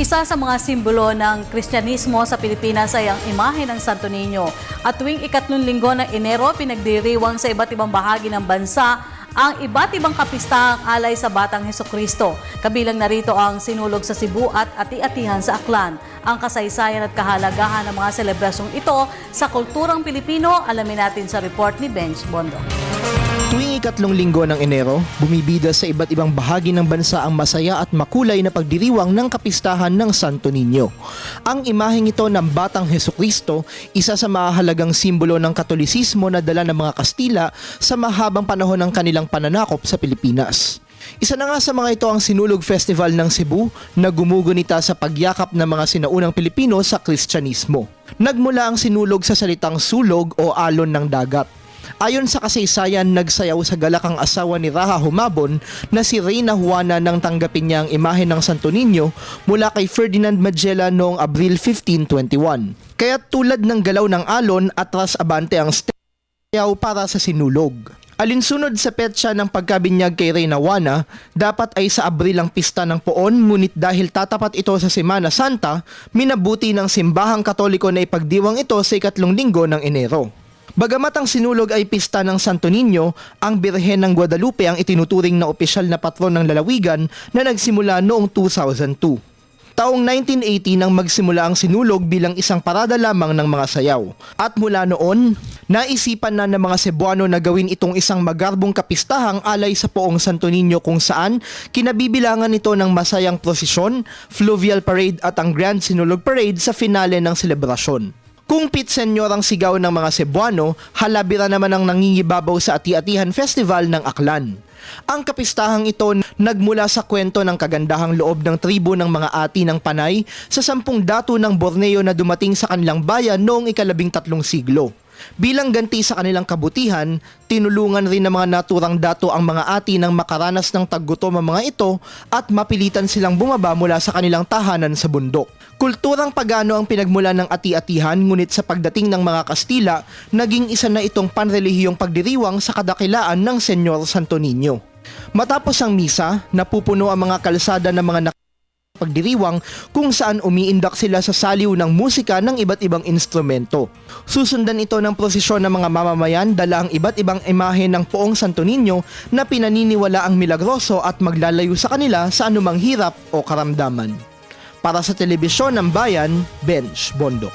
Isa sa mga simbolo ng Kristyanismo sa Pilipinas ay ang imahe ng Santo Niño. At tuwing ikatlong linggo ng Enero, pinagdiriwang sa iba't ibang bahagi ng bansa ang iba't ibang kapistahang alay sa Batang Hesukristo. Kabilang narito ang sinulog sa Cebu at ati-atihan sa Aklan. Ang kasaysayan at kahalagahan ng mga selebrasyong ito sa kulturang Pilipino, alamin natin sa report ni Benj Bondo. Tuwing ikatlong linggo ng Enero, bumibida sa iba't ibang bahagi ng bansa ang masaya at makulay na pagdiriwang ng kapistahan ng Santo Niño. Ang imaheng ito ng Batang Hesukristo, isa sa mahalagang simbolo ng Katolisismo na dala ng mga Kastila sa mahabang panahon ng kanilang pananakop sa Pilipinas. Isa na nga sa mga ito ang Sinulog Festival ng Cebu na gumugunita sa pagyakap ng mga sinaunang Pilipino sa Kristyanismo. Nagmula ang sinulog sa salitang sulog o alon ng dagat. Ayon sa kasaysayan, nagsayaw sa galakang asawa ni Raha Humabon na si Reyna Juana nang tanggapin niya ang imahe ng Santo Niño mula kay Ferdinand Magellan noong Abril 1521. Kaya tulad ng galaw ng alon, atras abante ang sayaw para sa sinulog. Alinsunod sa petsa ng pagkabinyag kay Reyna Juana, dapat ay sa Abril ang pista ng Poon, ngunit dahil tatapat ito sa Semana Santa, minabuti ng simbahang Katoliko na ipagdiwang ito sa ikatlong linggo ng Enero. Bagamat ang sinulog ay pista ng Santo Niño, ang Birhen ng Guadalupe ang itinuturing na opisyal na patron ng lalawigan na nagsimula noong 2002. Taong 1980 nang magsimula ang sinulog bilang isang parada lamang ng mga sayaw. At mula noon, naisipan na ng mga Cebuano na gawin itong isang magarbong kapistahang alay sa Poong Santo Niño kung saan kinabibilangan ito ng masayang prosesyon, fluvial parade at ang Grand Sinulog Parade sa finale ng selebrasyon. Kung Pit Senyor ang sigaw ng mga Cebuano, halabira naman ang nangingibabaw sa Ati-Atihan Festival ng Aklan. Ang kapistahang ito nagmula sa kwento ng kagandahang loob ng tribo ng mga ati ng Panay sa 10 dato ng Borneo na dumating sa kanilang bayan noong ika-13 siglo. Bilang ganti sa kanilang kabutihan, tinulungan rin ng mga naturang dato ang mga ati nang makaranas ng taggutom ang mga ito at mapilitan silang bumaba mula sa kanilang tahanan sa bundok. Kulturang pagano ang pinagmula ng ati-atihan, ngunit sa pagdating ng mga Kastila, naging isa na itong panrelihiyong pagdiriwang sa kadakilaan ng Senyor Santo Niño. Matapos ang misa, napupuno ang mga kalsada ng mga pagdiriwang kung saan umiindak sila sa saliw ng musika ng iba't ibang instrumento. Susundan ito ng prosesyon ng mga mamamayan dala ang iba't ibang imahe ng Poong Santo Niño na pinaniniwala ang milagroso at maglalayo sa kanila sa anumang hirap o karamdaman. Para sa Telebisyon ng Bayan, Benj Bondo.